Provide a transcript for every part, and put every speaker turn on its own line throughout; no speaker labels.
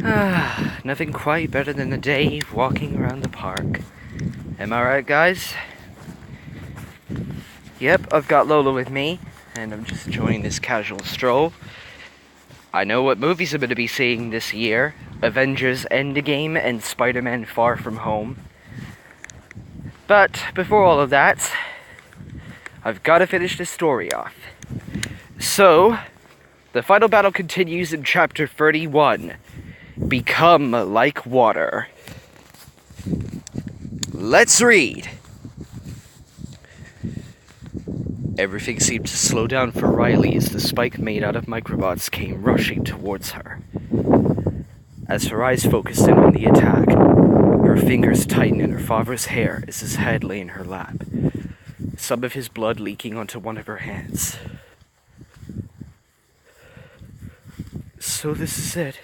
Nothing quite better than a day walking around the park. Am I right, guys? Yep, I've got Lola with me, and I'm just enjoying this casual stroll. I know what movies I'm going to be seeing this year. Avengers Endgame and Spider-Man Far From Home. But before all of that, I've got to finish this story off. So, the final battle continues in chapter 31. Become like water. Let's read. Everything seemed to slow down for Riley as the spike made out of microbots came rushing towards her. As her eyes focused in on the attack, her fingers tightened in her father's hair as his head lay in her lap, some of his blood leaking onto one of her hands. So this is it,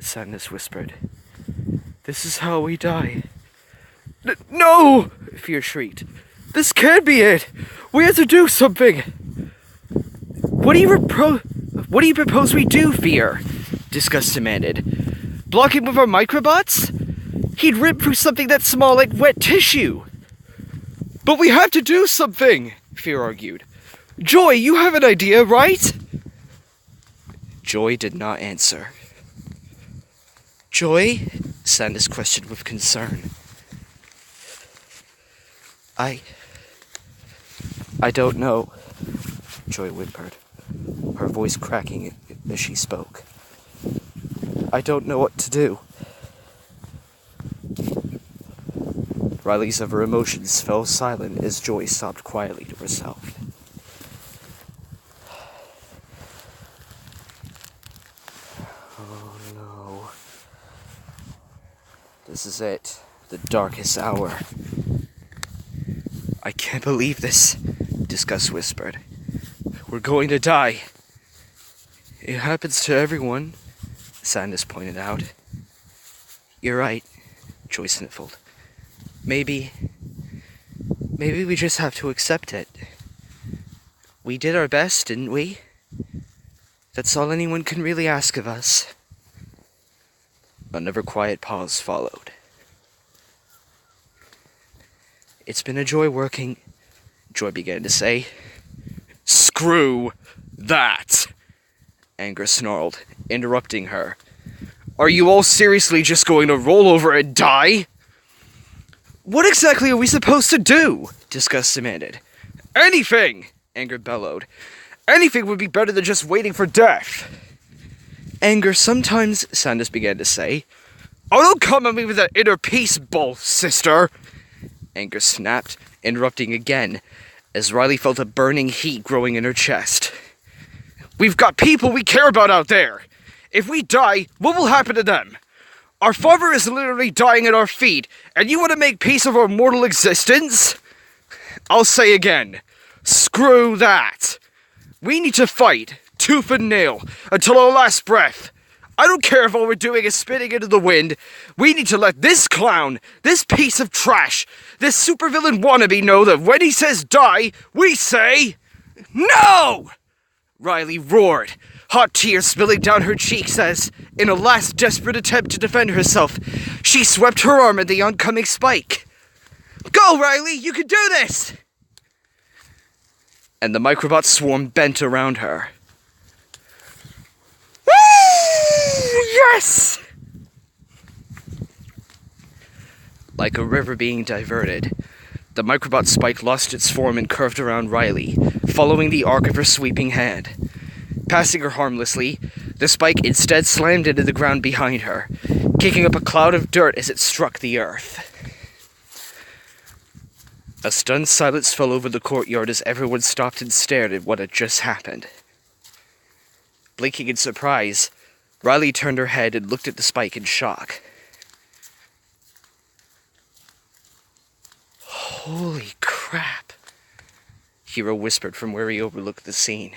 Sadness whispered. This is how we die. No! Fear shrieked. This can't be it! We have to do something! What do you propose we do, Fear? Disgust demanded. Block him with our microbots? He'd rip through something that small like wet tissue! But we have to do something! Fear argued. Joy, you have an idea, right? Joy did not answer. Joy? Sandus questioned with concern. I don't know, Joy whimpered, her voice cracking as she spoke. I don't know what to do. Riley's other emotions fell silent as Joy sobbed quietly to herself. Oh no. This is it. The darkest hour. I can't believe this, Disgust whispered. We're going to die. It happens to everyone, Sandus pointed out. You're right, Joy sniffled. Maybe we just have to accept it. We did our best, didn't we? That's all anyone can really ask of us. Another quiet pause followed. It's been a joy working, Joy began to say. Screw that! Anger snarled, interrupting her. Are you all seriously just going to roll over and die? What exactly are we supposed to do? Disgust demanded. Anything! Anger bellowed. Anything would be better than just waiting for death. Anger sometimes, Sandus began to say. Oh, don't come at me with that inner peace bull, sister! Anger snapped, interrupting again, as Riley felt a burning heat growing in her chest. We've got people we care about out there! If we die, what will happen to them? Our father is literally dying at our feet, and you want to make peace of our mortal existence? I'll say again, screw that! We need to fight, tooth and nail, until our last breath. I don't care if all we're doing is spitting into the wind. We need to let this clown, this piece of trash, this supervillain wannabe know that when he says die, we say, no! Riley roared, hot tears spilling down her cheeks as, in a last desperate attempt to defend herself, she swept her arm at the oncoming spike. Go, Riley, you can do this! And the microbot swarm bent around her. Yes! Like a river being diverted, the microbot spike lost its form and curved around Riley, following the arc of her sweeping hand. Passing her harmlessly, the spike instead slammed into the ground behind her, kicking up a cloud of dirt as it struck the earth. A stunned silence fell over the courtyard as everyone stopped and stared at what had just happened. Blinking in surprise, Riley turned her head and looked at the spike in shock. Holy crap, Hiro whispered from where he overlooked the scene.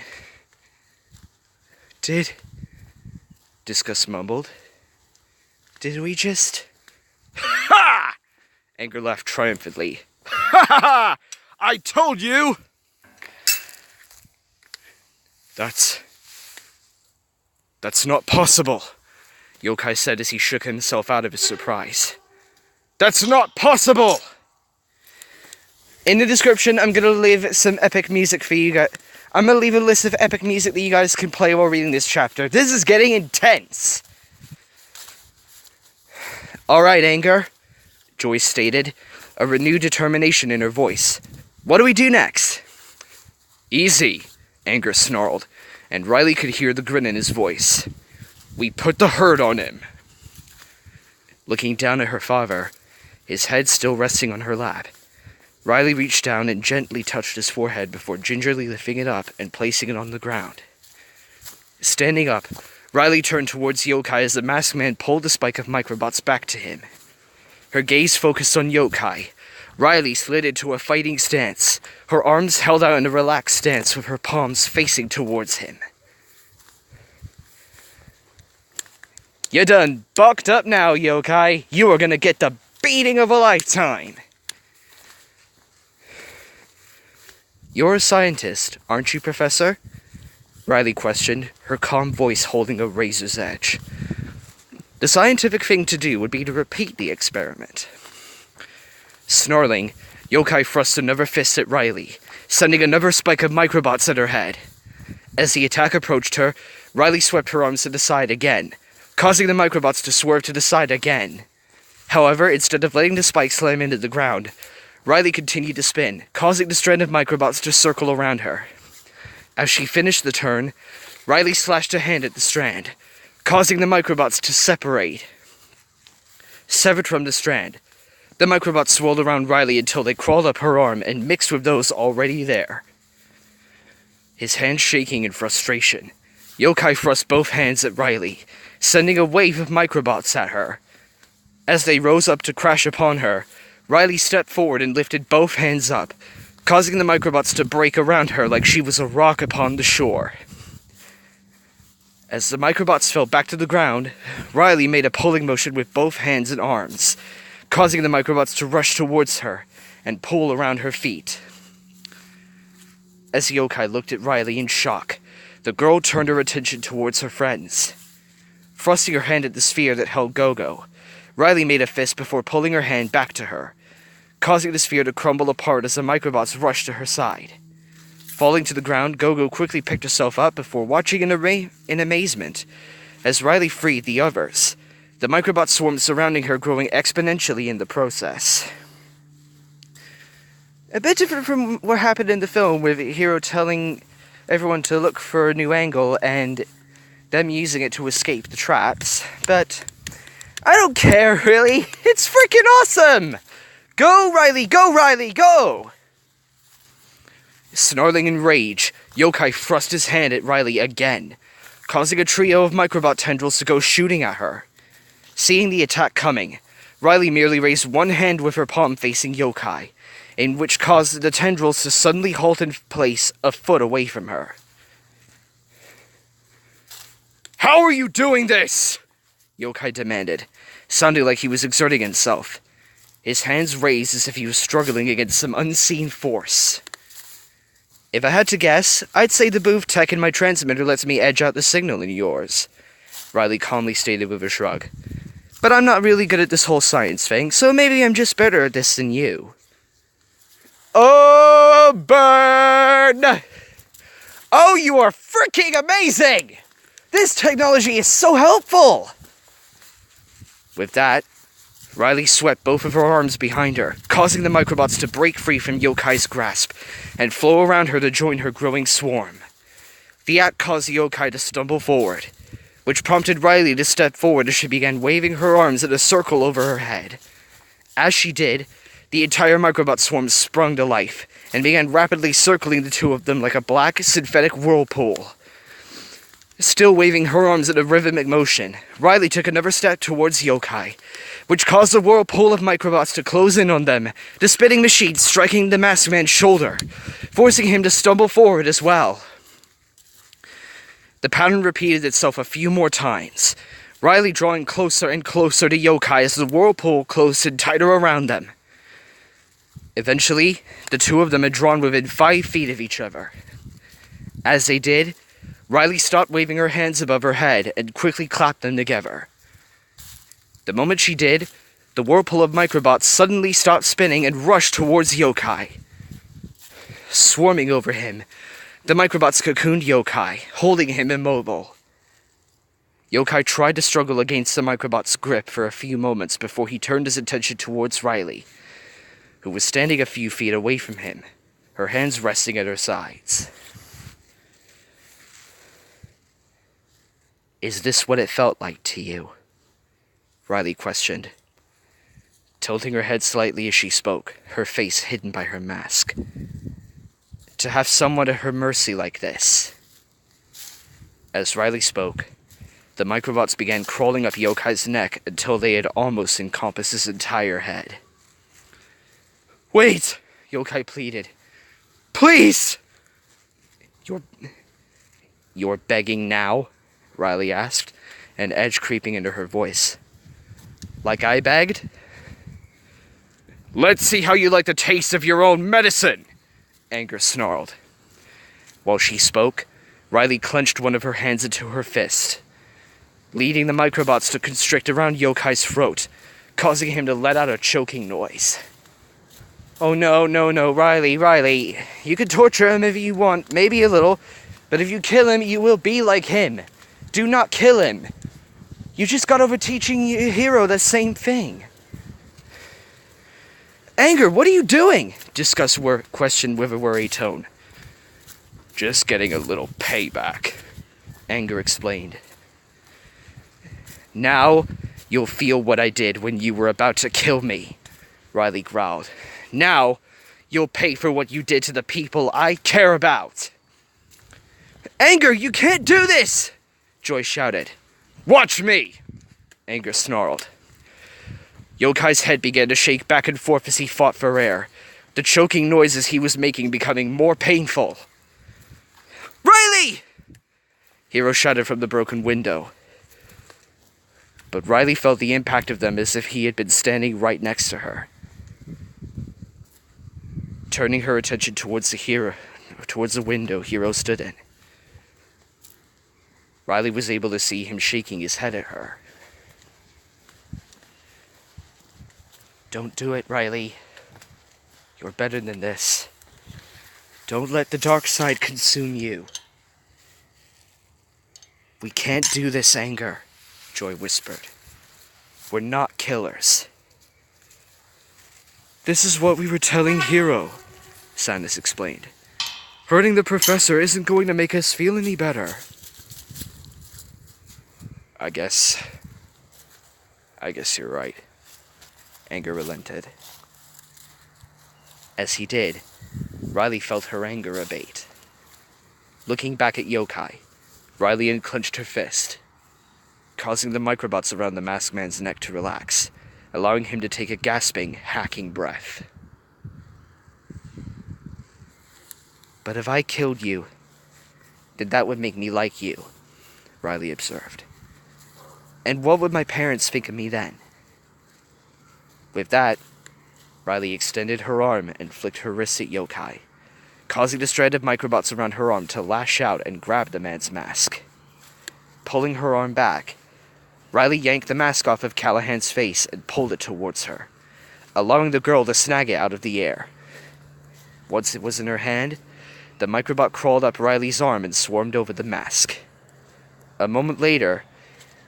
Disgust mumbled. Did we just... Ha! Anger laughed triumphantly. Ha ha ha! I told you! That's not possible. Yokai said as he shook himself out of his surprise. That's not possible! In the description, I'm going to leave some epic music for you guys. I'm going to leave a list of epic music that you guys can play while reading this chapter. This is getting intense! Alright, Anger, Joyce stated, a renewed determination in her voice. What do we do next? Easy, Anger snarled, and Riley could hear the grin in his voice. We put the hurt on him. Looking down at her father, his head still resting on her lap, Riley reached down and gently touched his forehead before gingerly lifting it up and placing it on the ground. Standing up, Riley turned towards Yokai as the masked man pulled the spike of microbots back to him. Her gaze focused on Yokai. Riley slid into a fighting stance, her arms held out in a relaxed stance with her palms facing towards him. You done bucked up now, Yokai. You are gonna get the beating of a lifetime. You're a scientist, aren't you, Professor? Riley questioned, her calm voice holding a razor's edge. The scientific thing to do would be to repeat the experiment. Snarling, Yokai thrust another fist at Riley, sending another spike of microbots at her head. As the attack approached her, Riley swept her arms to the side again, causing the microbots to swerve to the side again. However, instead of letting the spike slam into the ground, Riley continued to spin, causing the strand of microbots to circle around her. As she finished the turn, Riley slashed a hand at the strand, causing the microbots to separate. Severed from the strand, the microbots swirled around Riley until they crawled up her arm and mixed with those already there. His hands shaking in frustration, Yokai thrust both hands at Riley, sending a wave of microbots at her. As they rose up to crash upon her, Riley stepped forward and lifted both hands up, causing the microbots to break around her like she was a rock upon the shore. As the microbots fell back to the ground, Riley made a pulling motion with both hands and arms, causing the microbots to rush towards her and pull around her feet. As Yokai looked at Riley in shock, the girl turned her attention towards her friends. Thrusting her hand at the sphere that held Gogo, Riley made a fist before pulling her hand back to her, causing the sphere to crumble apart as the microbots rushed to her side. Falling to the ground, Gogo quickly picked herself up before watching in amazement as Riley freed the others, the microbot swarm surrounding her growing exponentially in the process. A bit different from what happened in the film, with Hiro telling everyone to look for a new angle and them using it to escape the traps, but I don't care, really. It's freaking awesome! Go, Riley! Go, Riley! Go! Snarling in rage, Yokai thrust his hand at Riley again, causing a trio of microbot tendrils to go shooting at her. Seeing the attack coming, Riley merely raised one hand with her palm facing Yokai, in which caused the tendrils to suddenly halt in place a foot away from her. How are you doing this? Yokai demanded, sounding like he was exerting himself, his hands raised as if he was struggling against some unseen force. If I had to guess, I'd say the booth tech in my transmitter lets me edge out the signal in yours, Riley calmly stated with a shrug. But I'm not really good at this whole science thing, so maybe I'm just better at this than you. Oh, burn! Oh, you are freaking amazing! This technology is so helpful! With that, Riley swept both of her arms behind her, causing the microbots to break free from Yokai's grasp and flow around her to join her growing swarm. The act caused Yokai to stumble forward, which prompted Riley to step forward as she began waving her arms in a circle over her head. As she did, the entire microbot swarm sprung to life and began rapidly circling the two of them like a black, synthetic whirlpool. Still waving her arms in a rhythmic motion, Riley took another step towards Yokai, which caused a whirlpool of microbots to close in on them, the spitting machine striking the masked man's shoulder, forcing him to stumble forward as well. The pattern repeated itself a few more times, Riley drawing closer and closer to Yokai as the whirlpool closed in tighter around them. Eventually, the two of them had drawn within 5 feet of each other. As they did, Riley stopped waving her hands above her head and quickly clapped them together, The moment she did, the whirlpool of microbots suddenly stopped spinning and rushed towards Yokai. Swarming over him, the microbots cocooned Yokai, holding him immobile. Yokai tried to struggle against the microbot's grip for a few moments before he turned his attention towards Riley, who was standing a few feet away from him, her hands resting at her sides. "Is this what it felt like to you?" Riley questioned, tilting her head slightly as she spoke, her face hidden by her mask. "To have someone at her mercy like this." As Riley spoke, the microbots began crawling up Yokai's neck until they had almost encompassed his entire head. "Wait!" Yokai pleaded. "Please!" You're begging now?" Riley asked, an edge creeping into her voice. "Like I begged?" "Let's see how you like the taste of your own medicine!" Anger snarled. While she spoke, Riley clenched one of her hands into her fist, leading the microbots to constrict around Yokai's throat, causing him to let out a choking noise. "Oh no, Riley. You can torture him if you want, maybe a little, but if you kill him, you will be like him. Do not kill him. You just got over teaching Hiro the same thing." "Anger, what are you doing?" Discuss questioned with a worried tone. "Just getting a little payback," Anger explained. "Now you'll feel what I did when you were about to kill me," Riley growled. "Now you'll pay for what you did to the people I care about." "Anger, you can't do this!" Joy shouted. "Watch me!" Anger snarled. Yokai's head began to shake back and forth as he fought for air, the choking noises he was making becoming more painful. "Riley!" Hiro shouted from the broken window. But Riley felt the impact of them as if he had been standing right next to her. Turning her attention towards the window Hiro stood in, Riley was able to see him shaking his head at her. "Don't do it, Riley. You're better than this. Don't let the dark side consume you." "We can't do this, Anger," Joy whispered. "We're not killers." "This is what we were telling Hiro," Sandus explained. "Hurting the professor isn't going to make us feel any better." I guess you're right," Anger relented. As he did, Riley felt her anger abate. Looking back at Yokai, Riley unclenched her fist, causing the microbots around the masked man's neck to relax, allowing him to take a gasping, hacking breath. "But if I killed you, then that would make me like you," Riley observed. "And what would my parents think of me then?" With that, Riley extended her arm and flicked her wrist at Yokai, causing the strand of microbots around her arm to lash out and grab the man's mask. Pulling her arm back, Riley yanked the mask off of Callahan's face and pulled it towards her, allowing the girl to snag it out of the air. Once it was in her hand, the microbot crawled up Riley's arm and swarmed over the mask. A moment later,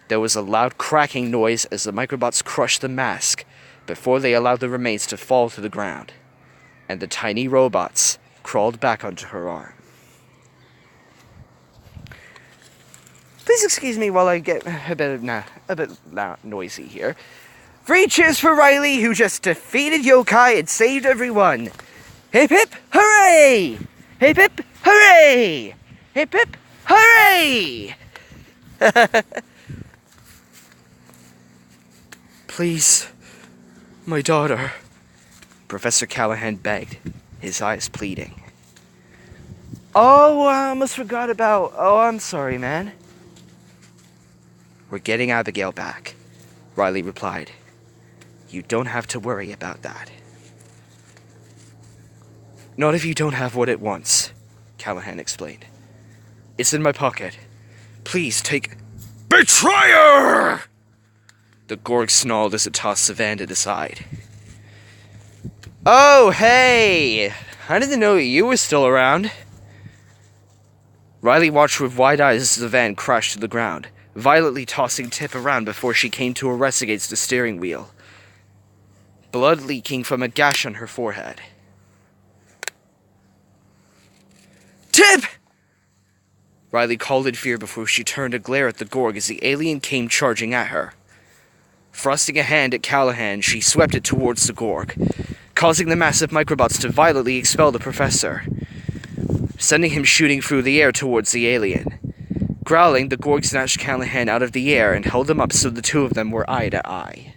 there was a loud cracking noise as the microbots crushed the mask before they allowed the remains to fall to the ground, and the tiny robots crawled back onto her arm. Please excuse me while I get a bit noisy here. 3 cheers for Riley, who just defeated Yokai and saved everyone. Hip hip hooray! Hip hip hooray! Hip hip hooray! "Please, my daughter," Professor Callahan begged, his eyes pleading. "Oh, I almost forgot about... Oh, I'm sorry, man." "We're getting Abigail back," Riley replied. "You don't have to worry about that." "Not if you don't have what it wants," Callahan explained. "It's in my pocket. Please take..." "Betrayer!" The Gorg snarled as it tossed Savan to the side. Oh, hey! I didn't know you were still around. Riley watched with wide eyes as the van crashed to the ground, violently tossing Tip around before she came to a rest against the steering wheel, blood leaking from a gash on her forehead. Tip! Riley called in fear before she turned to glare at the Gorg as the alien came charging at her. Thrusting a hand at Callahan, she swept it towards the Gorg, causing the massive microbots to violently expel the professor, sending him shooting through the air towards the alien. Growling, the Gorg snatched Callahan out of the air and held him up so the two of them were eye to eye.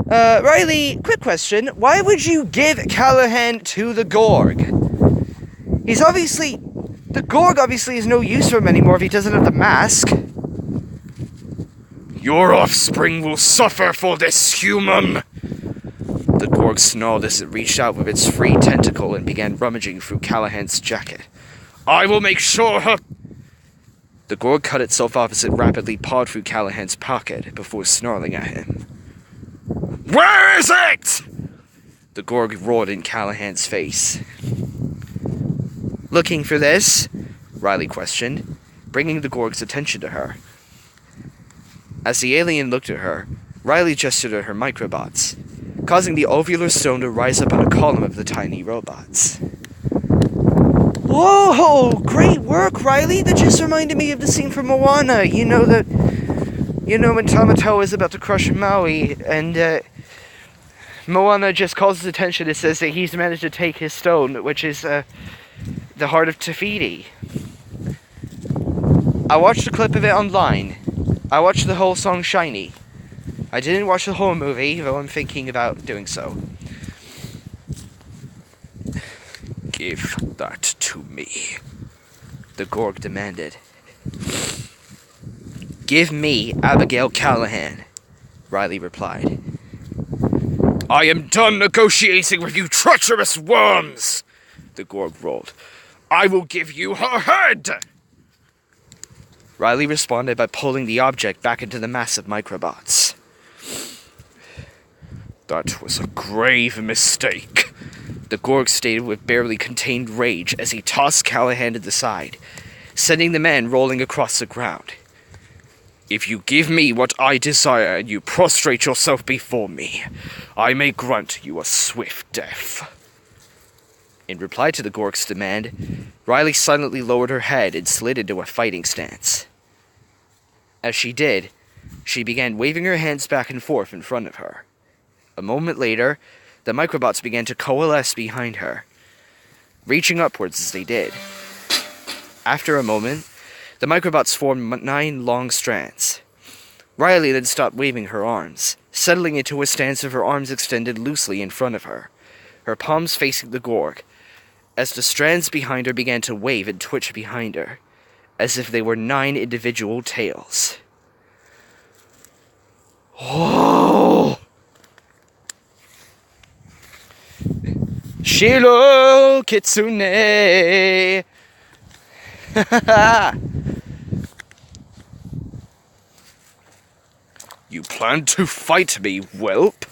Riley, quick question. Why would you give Callahan to the Gorg? The Gorg obviously is no use for him anymore if he doesn't have the mask. Your offspring will suffer for this, human! The Gorg snarled as it reached out with its free tentacle and began rummaging through Callahan's jacket. I will make sure her... The Gorg cut itself off as it rapidly pawed through Callahan's pocket before snarling at him. Where is it? The Gorg roared in Callahan's face. Looking for this? Riley questioned, bringing the Gorg's attention to her. As the alien looked at her, Riley gestured at her microbots, causing the ovular stone to rise up on a column of the tiny robots. Whoa! Great work, Riley! That just reminded me of the scene from Moana. You know when Tamatoa is about to crush Maui, and Moana just calls his attention and says that he's managed to take his stone, which is the heart of Tafiti. I watched a clip of it online. I watched the whole song Shiny. I didn't watch the whole movie, though I'm thinking about doing so. Give that to me, the Gorg demanded. Give me Abigail Callahan, Riley replied. I am done negotiating with you treacherous worms, the Gorg roared. I will give you her head! Riley responded by pulling the object back into the massive microbots. That was a grave mistake, the Gorg stated with barely contained rage as he tossed Callahan to the side, sending the man rolling across the ground. If you give me what I desire and you prostrate yourself before me, I may grant you a swift death. In reply to the Gorg's demand, Riley silently lowered her head and slid into a fighting stance. As she did, she began waving her hands back and forth in front of her. A moment later, the microbots began to coalesce behind her, reaching upwards as they did. After a moment, the microbots formed 9 long strands. Riley then stopped waving her arms, settling into a stance of her arms extended loosely in front of her, her palms facing the Gorg, as the strands behind her began to wave and twitch behind her, as if they were 9 individual tails. Oh! Shiro Kitsune! You plan to fight me, whelp?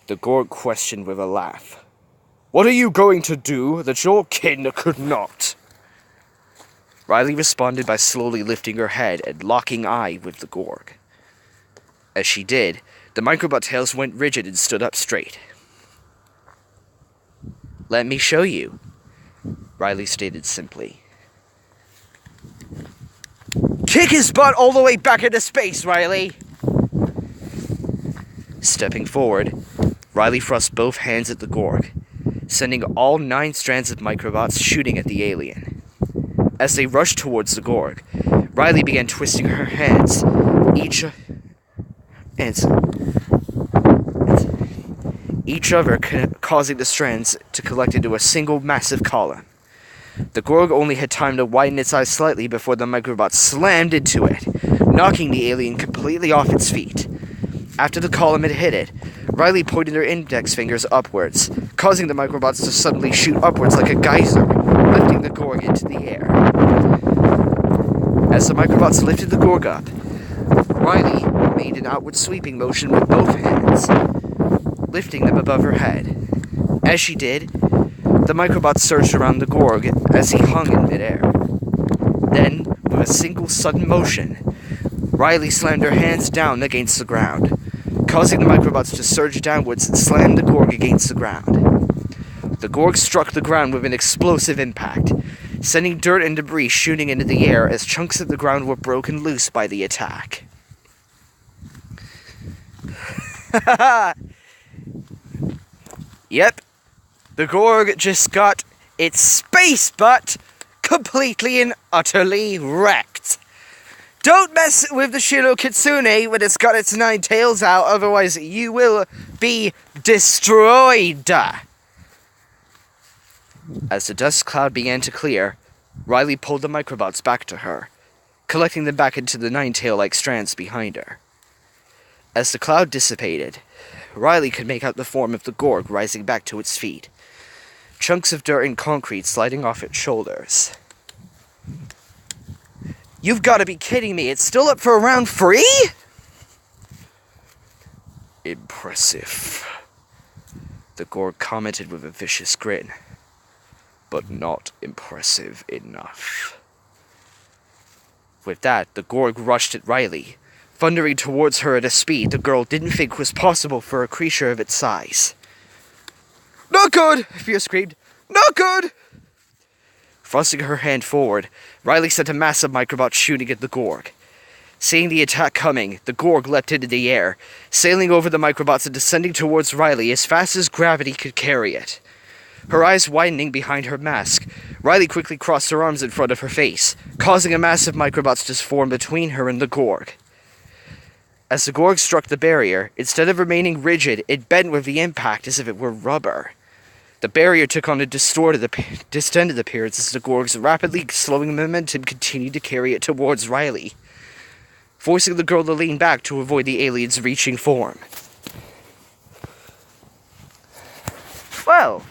The Gorg questioned with a laugh. What are you going to do that your kin could not? Riley responded by slowly lifting her head and locking eye with the Gorg. As she did, the microbot tails went rigid and stood up straight. Let me show you, Riley stated simply. Kick his butt all the way back into space, Riley! Stepping forward, Riley thrust both hands at the Gorg, sending all 9 strands of microbots shooting at the alien. As they rushed towards the Gorg, Riley began twisting her hands, each other causing the strands to collect into a single massive column. The Gorg only had time to widen its eyes slightly before the microbot slammed into it, knocking the alien completely off its feet. After the column had hit it, Riley pointed her index fingers upwards, causing the microbots to suddenly shoot upwards like a geyser, lifting the Gorg into the air. As the microbots lifted the Gorg up, Riley made an outward sweeping motion with both hands, lifting them above her head. As she did, the microbots surged around the Gorg as he hung in midair. Then, with a single sudden motion, Riley slammed her hands down against the ground, causing the microbots to surge downwards and slam the Gorg against the ground. The Gorg struck the ground with an explosive impact, sending dirt and debris shooting into the air as chunks of the ground were broken loose by the attack. Yep, the Gorg just got its space butt completely and utterly wrecked. Don't mess with the Shiro Kitsune when it's got its 9 tails out, otherwise you will be destroyed. As the dust cloud began to clear, Riley pulled the microbots back to her, collecting them back into the 9 tail-like strands behind her. As the cloud dissipated, Riley could make out the form of the Gorg rising back to its feet, chunks of dirt and concrete sliding off its shoulders. You've got to be kidding me, it's still up for round 3? Impressive, the Gorg commented with a vicious grin. But not impressive enough. With that, the Gorg rushed at Riley, thundering towards her at a speed the girl didn't think was possible for a creature of its size. Not good! Fia screamed. Not good! Thrusting her hand forward, Riley sent a massive microbot shooting at the Gorg. Seeing the attack coming, the Gorg leapt into the air, sailing over the microbots and descending towards Riley as fast as gravity could carry it. Her eyes widening behind her mask, Riley quickly crossed her arms in front of her face, causing a massive microbot to form between her and the Gorg. As the Gorg struck the barrier, instead of remaining rigid, it bent with the impact as if it were rubber. The barrier took on a distended appearance as the Gorg's rapidly slowing momentum continued to carry it towards Riley, forcing the girl to lean back to avoid the alien's reaching form. Well,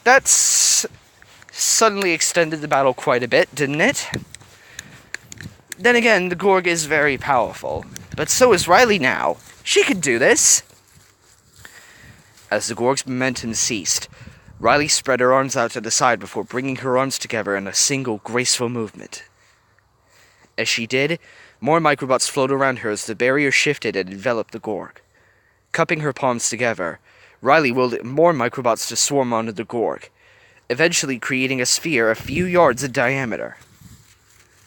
that's suddenly extended the battle quite a bit, didn't it? Then again, the Gorg is very powerful, but so is Riley now. She can do this. As the Gorg's momentum ceased, Riley spread her arms out to the side before bringing her arms together in a single graceful movement. As she did, more microbots floated around her as the barrier shifted and enveloped the Gorg. Cupping her palms together, Riley willed more microbots to swarm onto the Gorg, eventually creating a sphere a few yards in diameter.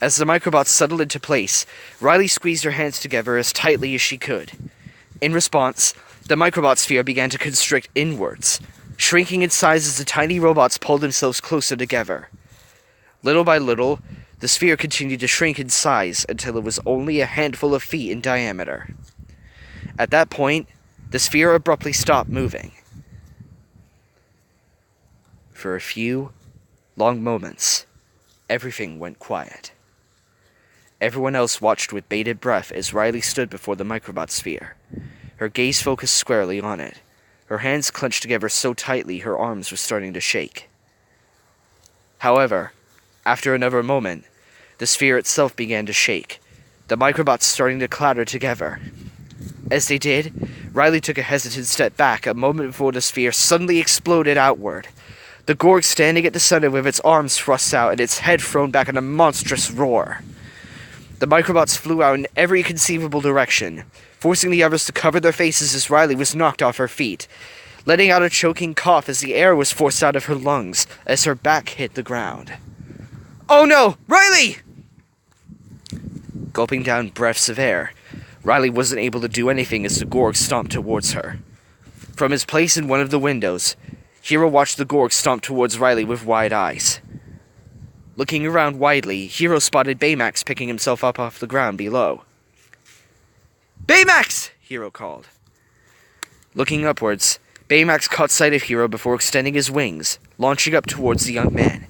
As the microbots settled into place, Riley squeezed her hands together as tightly as she could. In response, the microbot sphere began to constrict inwards, shrinking in size as the tiny robots pulled themselves closer together. Little by little, the sphere continued to shrink in size until it was only a handful of feet in diameter. At that point, the sphere abruptly stopped moving. For a few long moments, everything went quiet. Everyone else watched with bated breath as Riley stood before the microbot sphere, her gaze focused squarely on it, her hands clenched together so tightly her arms were starting to shake. However, after another moment, the sphere itself began to shake, the microbots starting to clatter together. As they did, Riley took a hesitant step back a moment before the sphere suddenly exploded outward, the Gorg standing at the center with its arms thrust out and its head thrown back in a monstrous roar. The microbots flew out in every conceivable direction, forcing the others to cover their faces as Riley was knocked off her feet, letting out a choking cough as the air was forced out of her lungs as her back hit the ground. "Oh no! Riley!" Gulping down breaths of air, Riley wasn't able to do anything as the Gorg stomped towards her. From his place in one of the windows, Hiro watched the Gorg stomp towards Riley with wide eyes. Looking around widely, Hiro spotted Baymax picking himself up off the ground below. "Baymax!" Hiro called. Looking upwards, Baymax caught sight of Hiro before extending his wings, launching up towards the young man.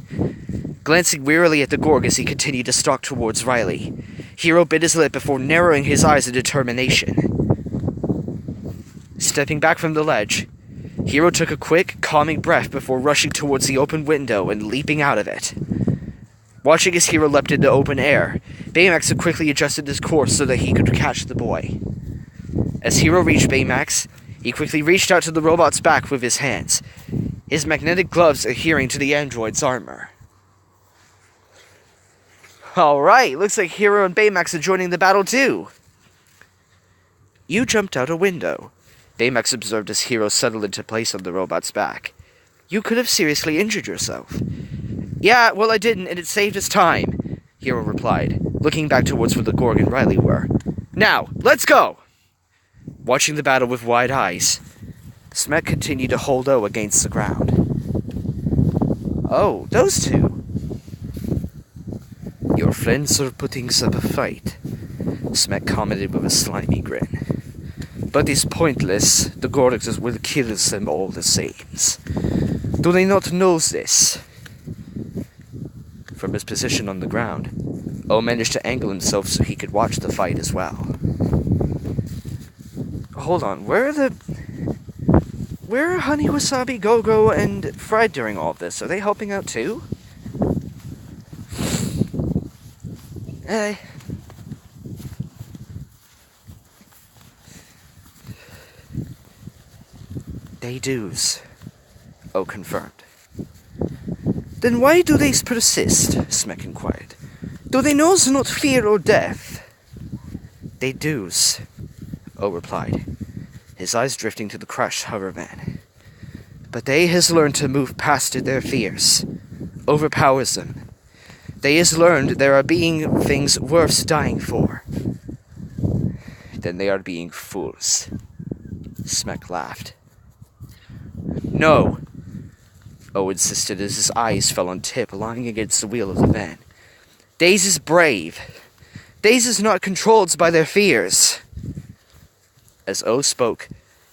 Glancing wearily at the Gorg as he continued to stalk towards Riley, Hiro bit his lip before narrowing his eyes in determination. Stepping back from the ledge, Hiro took a quick, calming breath before rushing towards the open window and leaping out of it. Watching as Hiro leapt into open air, Baymax had quickly adjusted his course so that he could catch the boy. As Hiro reached Baymax, he quickly reached out to the robot's back with his hands, his magnetic gloves adhering to the android's armor. Alright, looks like Hiro and Baymax are joining the battle too. You jumped out a window. Baymax observed as Hiro settled into place on the robot's back. You could have seriously injured yourself. Yeah, well I didn't, and it saved us time, Hiro replied, looking back towards where the Gorg and Riley were. Now, let's go! Watching the battle with wide eyes, Smek continued to hold O against the ground. Oh, those two. Your friends are putting up a fight, Smek commented with a slimy grin. But it's pointless, the Gorgs will kill them all the same. Do they not know this? From his position on the ground, O managed to angle himself so he could watch the fight as well. Hold on, where are Honey Wasabi, Go-Go, and Fred during all of this? Are they helping out too? They do's. O confirmed. Then why do they persist? Smek inquired. Do they knows not fear or death? They do's, O replied, his eyes drifting to the crushed hoverman. But they has learned to move past their fears, overpowers them. They has learned there are being things worth dying for. Then they are being fools. Smek laughed. No, O insisted as his eyes fell on Tip lying against the wheel of the van. Days is brave. Days is not controlled by their fears. As O spoke,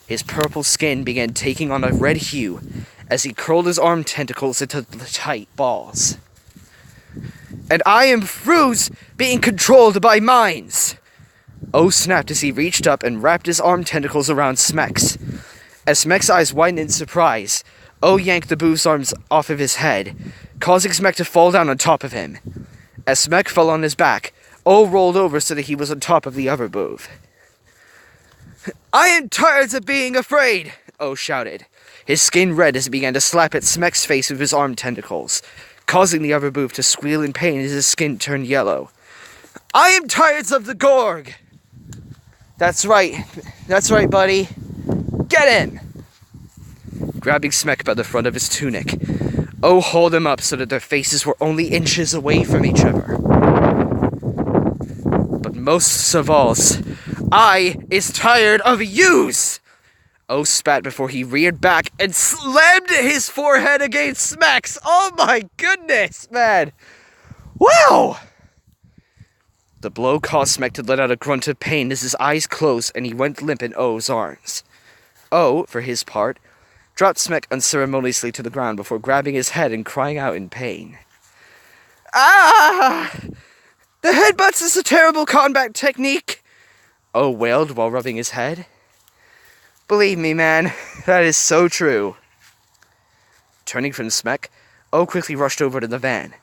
his purple skin began taking on a red hue as he curled his arm tentacles into the tight balls. And I am Fru's being controlled by minds! O snapped as he reached up and wrapped his arm tentacles around Smek's. As Smek's eyes widened in surprise, O yanked the boof's arms off of his head, causing Smek to fall down on top of him. As Smek fell on his back, O rolled over so that he was on top of the other boof. I am tired of being afraid, O shouted, his skin red as he began to slap at Smek's face with his arm tentacles, causing the other boof to squeal in pain as his skin turned yellow. I am tired of the Gorg! That's right, buddy. Get in! Grabbing Smek by the front of his tunic, O hauled him up so that their faces were only inches away from each other. But most of all, I is tired of yous! O spat before he reared back and slammed his forehead against Smek's. Oh my goodness, man! Wow! The blow caused Smek to let out a grunt of pain as his eyes closed and he went limp in O's arms. O, for his part, dropped Smek unceremoniously to the ground before grabbing his head and crying out in pain. Ah! The headbutts is a terrible combat technique! O wailed while rubbing his head. Believe me, man, that is so true. Turning from Smek, O quickly rushed over to the van.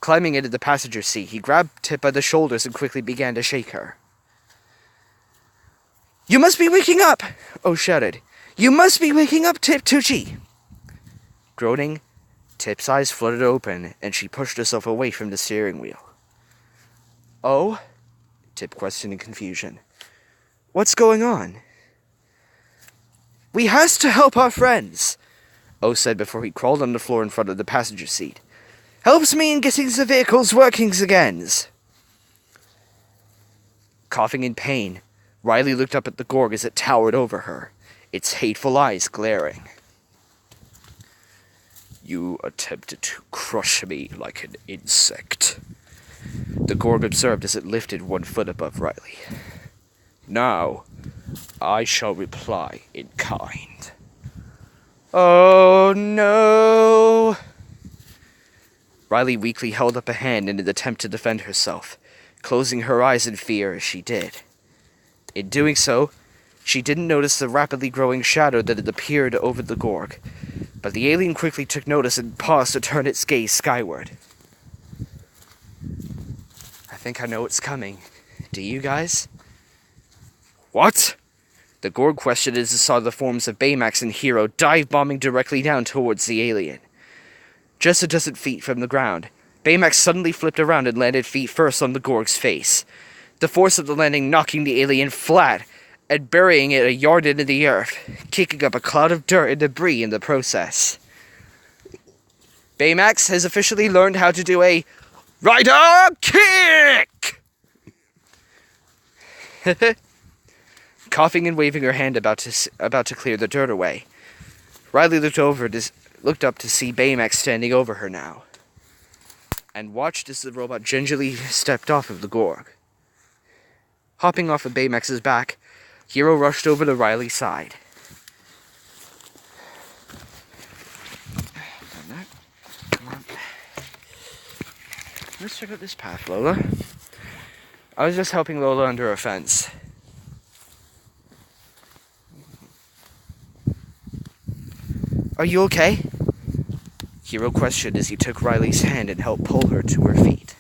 Climbing into the passenger seat, he grabbed Tip by the shoulders and quickly began to shake her. You must be waking up! O shouted. You must be waking up, Tip Tucci! Groaning, Tip's eyes fluttered open, and she pushed herself away from the steering wheel. Oh? Tip questioned in confusion. What's going on? We has to help our friends, O said before he crawled on the floor in front of the passenger seat. Helps me in getting the vehicles working again. Coughing in pain, Riley looked up at the Gorg as it towered over her, its hateful eyes glaring. You attempted to crush me like an insect, the Gorg observed as it lifted one foot above Riley. Now, I shall reply in kind. Oh no! Riley weakly held up a hand in an attempt to defend herself, closing her eyes in fear as she did. In doing so, she didn't notice the rapidly growing shadow that had appeared over the Gorg, but the alien quickly took notice and paused to turn its gaze skyward. think I know what's coming. Do you guys? What? The Gorg questioned as it saw the forms of Baymax and Hiro dive-bombing directly down towards the alien. Just a dozen feet from the ground, Baymax suddenly flipped around and landed feet first on the Gorg's face. The force of the landing knocking the alien flat and burying it a yard into the earth, kicking up a cloud of dirt and debris in the process. Baymax has officially learned how to do a Rider Kick! Coughing and waving her hand about to clear the dirt away, Riley looked up to see Baymax standing over her now, and watched as the robot gingerly stepped off of the Gorg. Hopping off of Baymax's back, Hiro rushed over to Riley's side. Come on. Let's check out this path, Lola. I was just helping Lola under a fence. Are you okay? Hiro questioned as he took Riley's hand and helped pull her to her feet.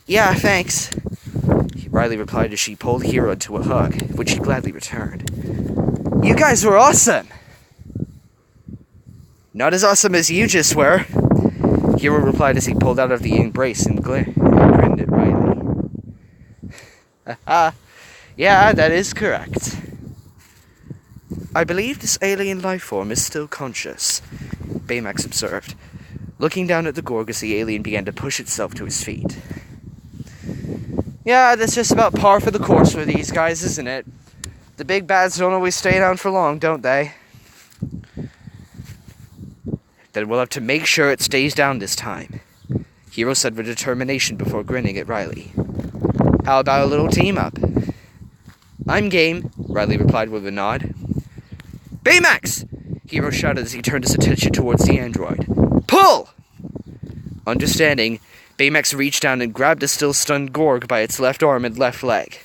Yeah, thanks. Riley replied as she pulled Hiro into a hug, which he gladly returned. You guys were awesome! Not as awesome as you just were, Hiro replied as he pulled out of the embrace and grinned at Riley. Yeah, that is correct. I believe this alien life form is still conscious, Baymax observed, looking down at the Gorg as the alien began to push itself to his feet. Yeah, that's just about par for the course for these guys, isn't it? The big bads don't always stay down for long, don't they? Then we'll have to make sure it stays down this time, Hiro said with determination before grinning at Riley. How about a little team-up? I'm game, Riley replied with a nod. Baymax! Hiro shouted as he turned his attention towards the android. Pull! Understanding, Baymax reached down and grabbed a still stunned Gorg by its left arm and left leg.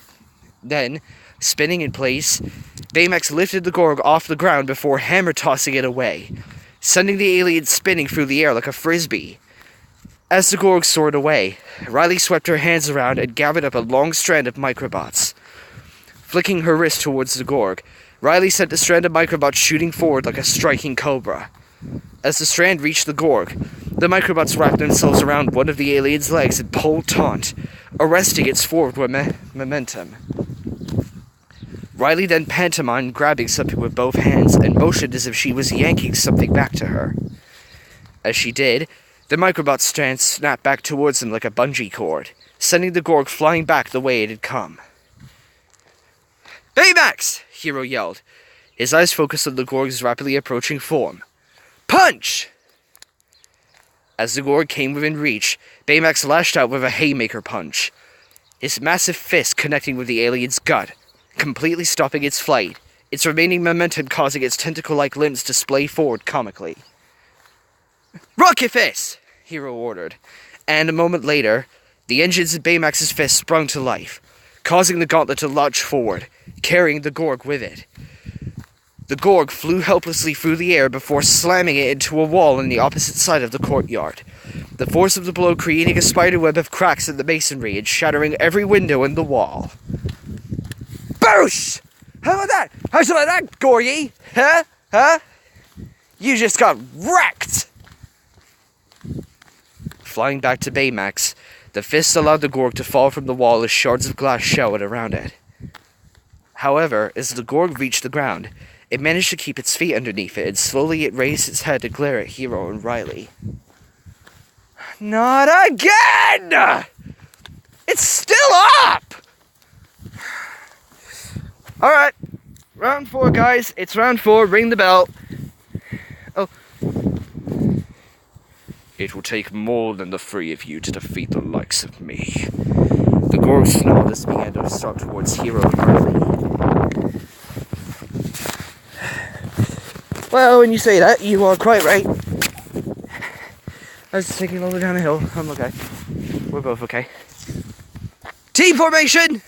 Then, spinning in place, Baymax lifted the Gorg off the ground before hammer-tossing it away, sending the alien spinning through the air like a frisbee. As the Gorg soared away, Riley swept her hands around and gathered up a long strand of microbots. Flicking her wrist towards the Gorg, Riley sent the strand of microbots shooting forward like a striking cobra. As the strand reached the Gorg, the microbots wrapped themselves around one of the alien's legs and pulled taut, arresting its forward momentum. Riley then pantomimed grabbing something with both hands and motioned as if she was yanking something back to her. As she did, the microbot strand snapped back towards them like a bungee cord, sending the Gorg flying back the way it had come. Baymax! Hiro yelled, his eyes focused on the Gorg's rapidly approaching form. Punch! As the Gorg came within reach, Baymax lashed out with a haymaker punch, his massive fist connecting with the alien's gut, completely stopping its flight, its remaining momentum causing its tentacle-like limbs to splay forward comically. Rocket Fist! Hiro ordered, and a moment later, the engines in Baymax's fist sprung to life, causing the gauntlet to launch forward, carrying the Gorg with it. The Gorg flew helplessly through the air before slamming it into a wall on the opposite side of the courtyard, the force of the blow creating a spiderweb of cracks in the masonry and shattering every window in the wall. Boosh! How about that? How's about that, Gorgie? Huh? You just got wrecked! Flying back to Baymax, the fist allowed the Gorg to fall from the wall as shards of glass showered around it. However, as the Gorg reached the ground, it managed to keep its feet underneath it, and slowly it raised its head to glare at Hiro and Riley. Not again! It's still up! Alright, round 4, guys. It's round 4. Ring the bell. Oh. It will take more than the 3 of you to defeat the likes of me. The Gorg snarled as began to start towards Hiro and Riley. Well, when you say that, you are quite right. I was just taking a little down the hill. I'm okay. We're both okay. Team formation!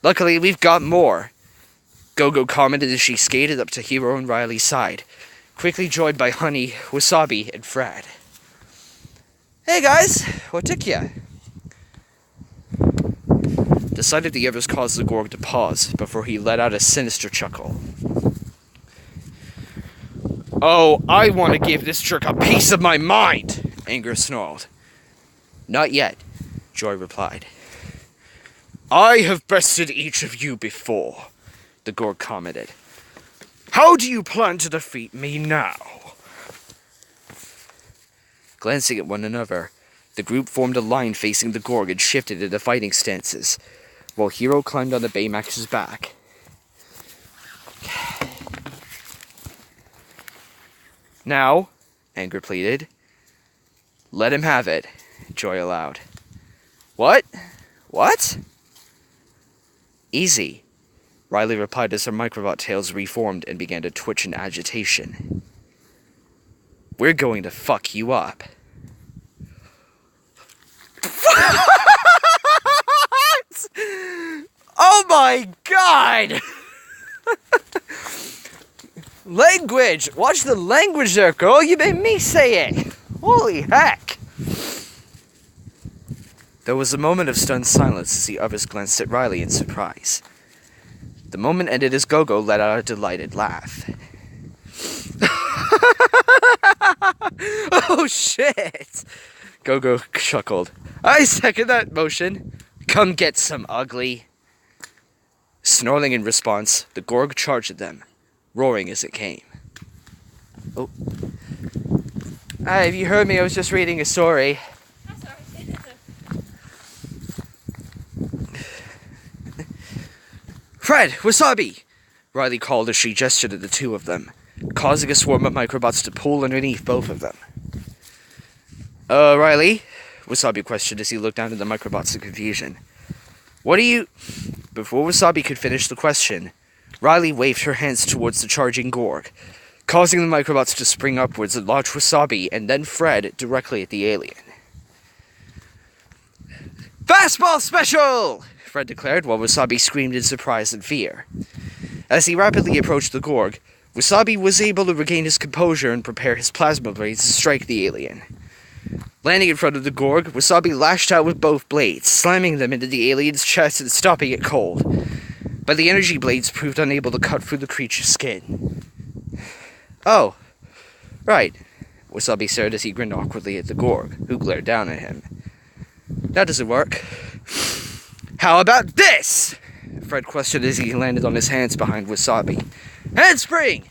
Luckily, we've got more. Gogo commented as she skated up to Hiro and Riley's side, quickly joined by Honey, Wasabi, and Frad. Hey guys, what took ya? The sight of the others caused the Gorg to pause before he let out a sinister chuckle. Oh, I want to give this jerk a piece of my mind, Anger snarled. Not yet, Joy replied. I have bested each of you before, the Gorg commented. How do you plan to defeat me now? Glancing at one another, the group formed a line facing the Gorg and shifted into fighting stances, while Hiro climbed on the Baymax's back. Now, Anger pleaded. Let him have it, Joy allowed. What? What? Easy, Riley replied as her microbot tails reformed and began to twitch in agitation. We're going to fuck you up. What? Oh my god! Language! Watch the language there, girl! You made me say it! Holy heck! There was a moment of stunned silence as the others glanced at Riley in surprise. The moment ended as Gogo let out a delighted laugh. Oh shit! Gogo chuckled. I second that motion. Come get some, ugly. Snarling in response, the Gorg charged at them, roaring as it came. Oh. Have you heard me? I was just reading a story.
I'm sorry.
Fred, Wasabi! Riley called as she gestured at the two of them, causing a swarm of microbots to pool underneath both of them. Riley? Wasabi questioned as he looked down at the microbots in confusion. What are you... Before Wasabi could finish the question, Riley waved her hands towards the charging Gorg, causing the microbots to spring upwards and launch Wasabi and then Fred directly at the alien. Fastball special! Fred declared while Wasabi screamed in surprise and fear. As he rapidly approached the Gorg, Wasabi was able to regain his composure and prepare his plasma blades to strike the alien. Landing in front of the Gorg, Wasabi lashed out with both blades, slamming them into the alien's chest and stopping it cold. But the energy blades proved unable to cut through the creature's skin. Oh, right, Wasabi said as he grinned awkwardly at the Gorg, who glared down at him. That doesn't work. How about this? Fred questioned as he landed on his hands behind Wasabi. Handspring!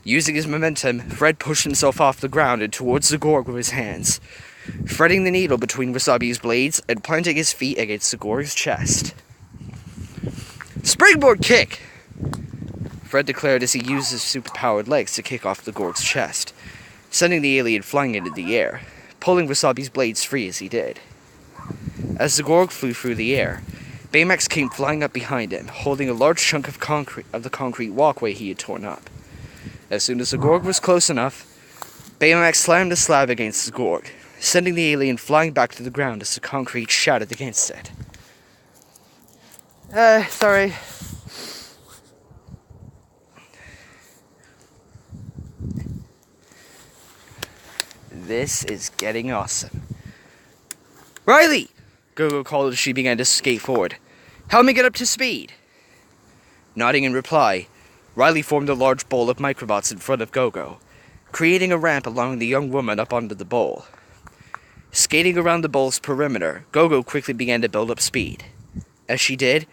Using his momentum, Fred pushed himself off the ground and towards the Gorg with his hands, threading the needle between Wasabi's blades and planting his feet against the Gorg's chest. Springboard kick! Fred declared as he used his superpowered legs to kick off the Gorg's chest, sending the alien flying into the air, pulling Wasabi's blades free as he did. As the Gorg flew through the air, Baymax came flying up behind him, holding a large chunk of the concrete walkway he had torn up. As soon as the Gorg was close enough, Baymax slammed a slab against the Gorg, sending the alien flying back to the ground as the concrete shattered against it. Sorry. This is getting awesome. Riley! Gogo called as she began to skate forward. Help me get up to speed! Nodding in reply, Riley formed a large bowl of microbots in front of Gogo, creating a ramp allowing the young woman up onto the bowl. Skating around the bowl's perimeter, Gogo quickly began to build up speed. As she did,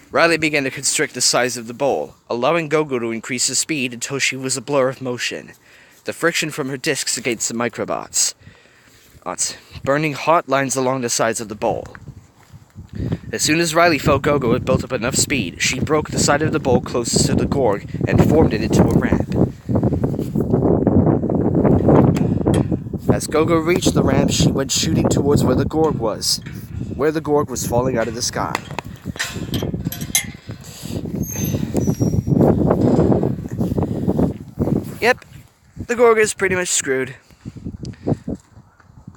Riley began to constrict the size of the bowl, allowing Gogo to increase his speed until she was a blur of motion, the friction from her discs against the microbots, burning hot lines along the sides of the bowl. As soon as Riley felt Gogo had built up enough speed, she broke the side of the bowl closest to the Gorg and formed it into a ramp. As Gogo reached the ramp, she went shooting towards where the Gorg was falling out of the sky. Yep, the Gorg is pretty much screwed.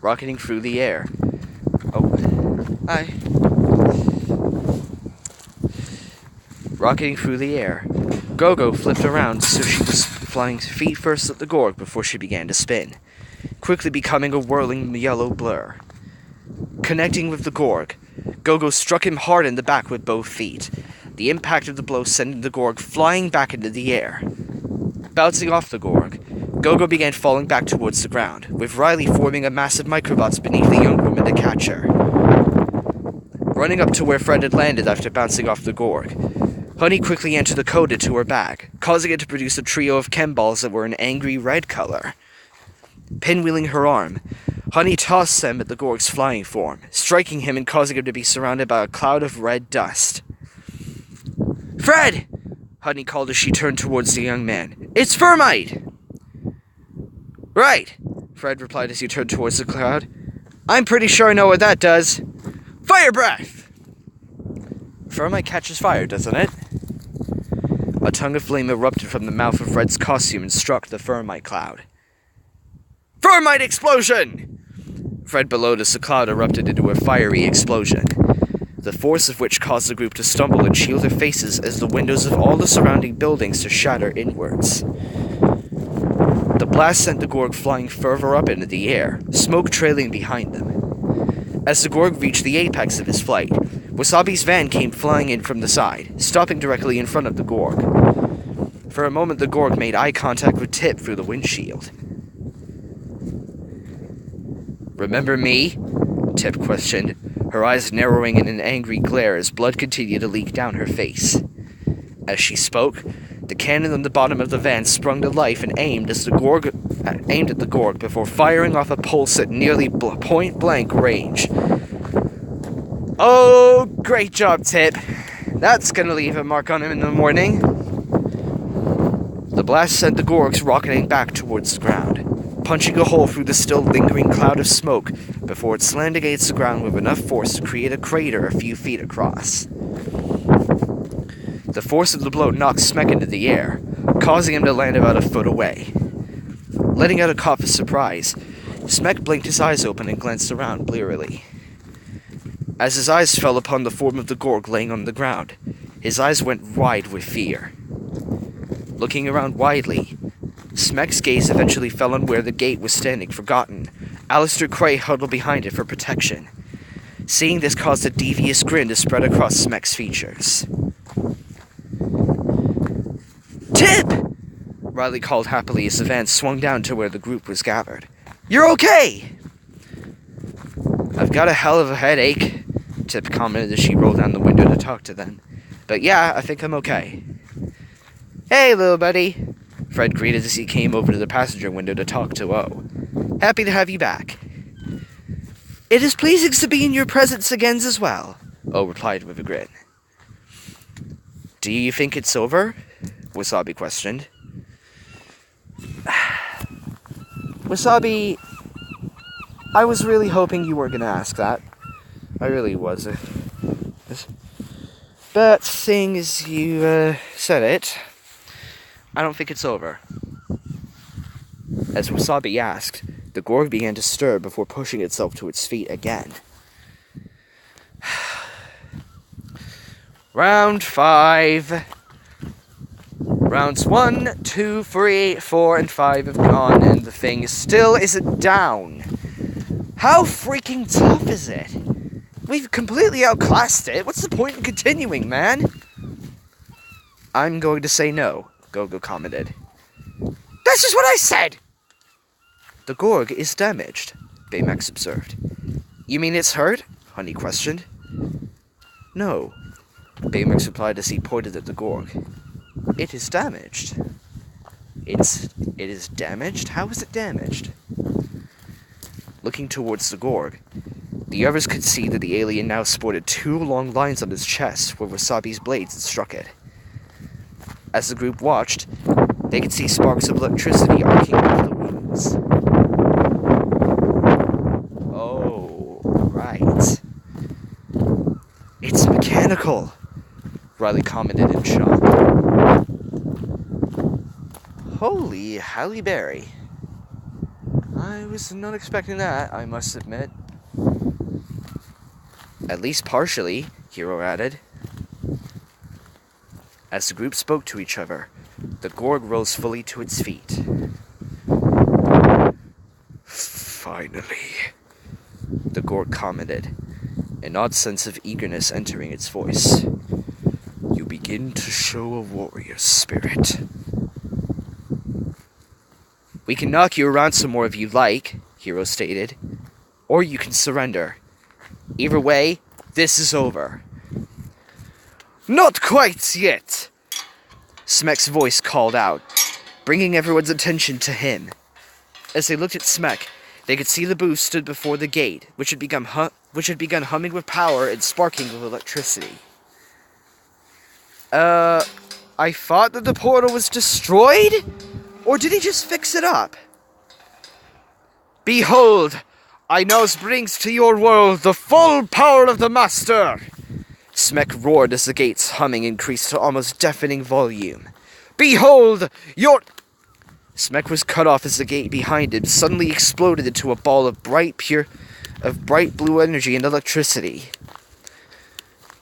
Rocketing through the air. Oh, hi. Rocketing through the air, Gogo flipped around so she was flying feet first at the Gorg before she began to spin, quickly becoming a whirling yellow blur. Connecting with the Gorg, Gogo struck him hard in the back with both feet, the impact of the blow sending the Gorg flying back into the air. Bouncing off the Gorg, Gogo began falling back towards the ground, with Riley forming a massive microbots beneath the young woman to catch her. Running up to where Fred had landed after bouncing off the Gorg, Honey quickly entered the code into her bag, causing it to produce a trio of chem balls that were an angry red color. Pinwheeling her arm, Honey tossed them at the Gorg's flying form, striking him and causing him to be surrounded by a cloud of red dust. "Fred!" Honey called as she turned towards the young man. "It's Thermite!" "Right," Fred replied as he turned towards the cloud. "I'm pretty sure I know what that does. Fire breath!" Thermite catches fire, doesn't it? A tongue of flame erupted from the mouth of Fred's costume and struck the Thermite cloud. "Thermite explosion!" Fred bellowed as the cloud erupted into a fiery explosion, the force of which caused the group to stumble and shield their faces as the windows of all the surrounding buildings to shatter inwards. The blast sent the Gorg flying further up into the air, smoke trailing behind them. As the Gorg reached the apex of his flight, Wasabi's van came flying in from the side, stopping directly in front of the Gorg. For a moment the Gorg made eye contact with Tip through the windshield. "Remember me?" Tip questioned, her eyes narrowing in an angry glare as blood continued to leak down her face. As she spoke, the cannon on the bottom of the van sprung to life and aimed at the Gorg before firing off a pulse at nearly point-blank range. "Oh, great job, Tip. That's gonna leave a mark on him in the morning." The blast sent the Gorgs rocketing back towards the ground, punching a hole through the still lingering cloud of smoke before it slammed against the ground with enough force to create a crater a few feet across. The force of the blow knocked Smek into the air, causing him to land about a foot away. Letting out a cough of surprise, Smek blinked his eyes open and glanced around blearily. As his eyes fell upon the form of the Gorg laying on the ground, his eyes went wide with fear. Looking around widely, Smek's gaze eventually fell on where the gate was standing forgotten. Alistair Cray huddled behind it for protection. Seeing this caused a devious grin to spread across Smek's features. "Tip!" Riley called happily as the van swung down to where the group was gathered. "You're okay!" "I've got a hell of a headache," Tip commented as she rolled down the window to talk to them. "But yeah, I think I'm okay." "Hey, little buddy," Fred greeted as he came over to the passenger window to talk to O. "Happy to have you back." "It is pleasing to be in your presence again as well," O replied with a grin. "Do you think it's over?" Wasabi questioned. "Wasabi, I was really hoping you weren't going to ask that. I really was. But seeing as you said it, I don't think it's over." As Wasabi asked, the Gorg began to stir before pushing itself to its feet again. Round 5. Rounds 1, 2, 3, 4, and 5 have gone, and the thing still isn't down. How freaking tough is it? We've completely outclassed it. What's the point in continuing, man? "I'm going to say no," Gogo commented. "That's just what I said!" "The Gorg is damaged," Baymax observed. "You mean it's hurt?" Honey questioned. "No," Baymax replied as he pointed at the Gorg. "It is damaged." It is damaged? How is it damaged?" Looking towards the Gorg, the others could see that the alien now sported 2 long lines on his chest where Wasabi's blades had struck it. As the group watched, they could see sparks of electricity arcing off the wounds. "Oh, right. It's mechanical," Riley commented in shock. "Holy Halle Berry. I was not expecting that, I must admit." "At least partially," Hiro added. As the group spoke to each other, the Gorg rose fully to its feet. Finally, the Gorg commented, an odd sense of eagerness entering its voice. You begin to show a warrior spirit. We can knock you around some more if you like, Hiro stated. Or you can surrender. Either way, this is over. Not quite yet! Smek's voice called out, bringing everyone's attention to him. As they looked at Smek, they could see the booth stood before the gate, which had begun humming with power and sparking with electricity. I thought that the portal was destroyed? Or did he just fix it up? Behold, I now brings to your world the full power of the Master! Smek roared as the gate's humming increased to almost deafening volume. Behold, your... Smek was cut off as the gate behind him suddenly exploded into a ball of bright blue energy and electricity.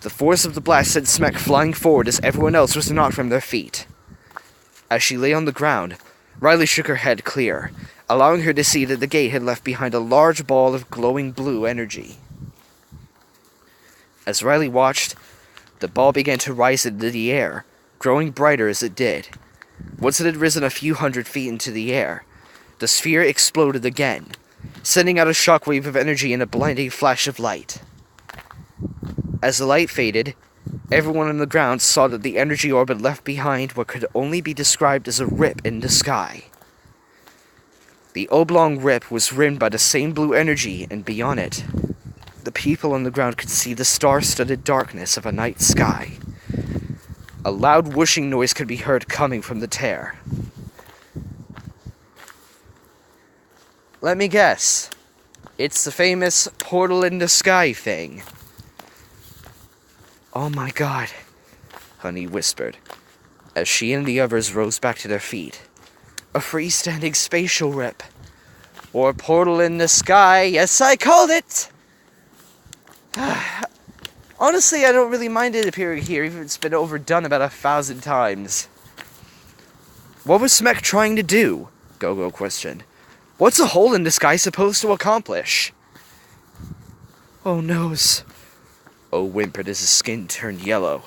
The force of the blast sent Smek flying forward as everyone else was knocked from their feet. As she lay on the ground, Riley shook her head clear, allowing her to see that the gate had left behind a large ball of glowing blue energy. As Riley watched, the ball began to rise into the air, growing brighter as it did. Once it had risen a few hundred feet into the air, the sphere exploded again, sending out a shockwave of energy and a blinding flash of light. As the light faded, everyone on the ground saw that the energy orb had left behind what could only be described as a rip in the sky. The oblong rip was rimmed by the same blue energy, and beyond it, the people on the ground could see the star-studded darkness of a night sky. A loud whooshing noise could be heard coming from the tear. Let me guess. It's the famous portal in the sky thing. Oh my god, Honey whispered, as she and the others rose back to their feet. A freestanding spatial rip. Or portal in the sky, yes I called it! Honestly, I don't really mind it appearing here, even if it's been overdone about 1,000 times. What was Smek trying to do? Gogo questioned. What's a hole in the sky supposed to accomplish? Oh noes. O whimpered as his skin turned yellow.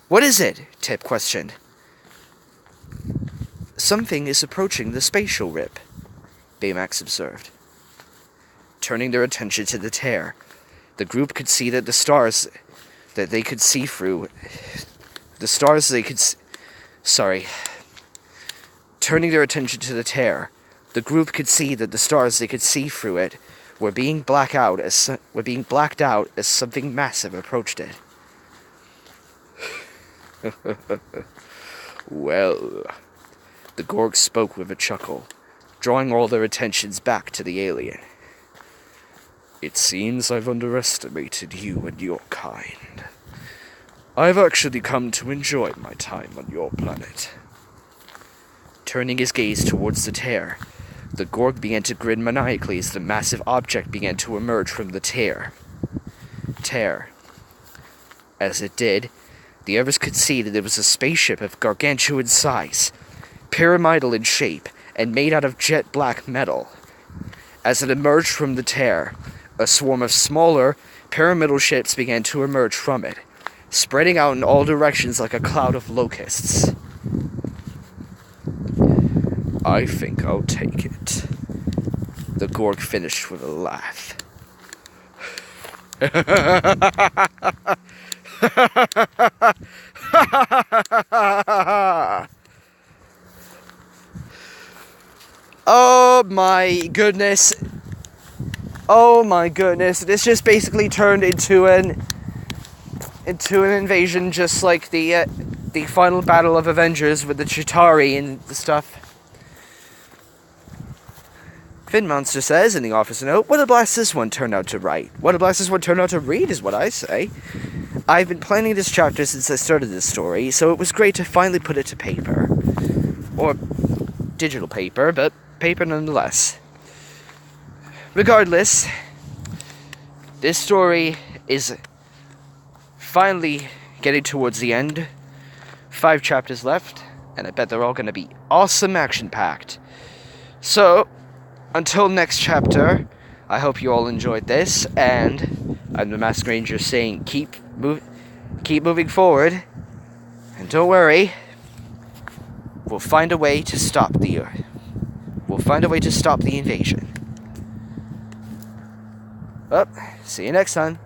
What is it? Tip questioned. Something is approaching the spatial rip, Baymax observed. Turning their attention to the tear, the group could see that the stars that they could see through... Turning their attention to the tear, the group could see that the stars they could see through it were being blacked out as something massive approached it. Well, the Gorg spoke with a chuckle, drawing all their attentions back to the alien. It seems I've underestimated you and your kind. I've actually come to enjoy my time on your planet. Turning his gaze towards the tear, the Gorg began to grin maniacally as the massive object began to emerge from the tear. As it did, the others could see that it was a spaceship of gargantuan size, pyramidal in shape, and made out of jet black metal. As it emerged from the tear, a swarm of smaller, pyramidal ships began to emerge from it, spreading out in all directions like a cloud of locusts. I think I'll take it. The Gorg finished with a laugh. Oh my goodness. Oh my goodness. This just basically turned into an invasion, just like the final battle of Avengers with the Chitauri and the stuff. Finmonster says in the office note, what a blast this one turned out to write. What a blast this one turned out to read is what I say. I've been planning this chapter since I started this story, so it was great to finally put it to paper. Or digital paper, but paper nonetheless. Regardless, this story is finally getting towards the end. 5 chapters left, and I bet they're all going to be awesome action-packed. So, until next chapter, I hope you all enjoyed this, and I'm the Masked Ranger saying keep moving forward, and don't worry, we'll find a way to stop the invasion. Well, see you next time.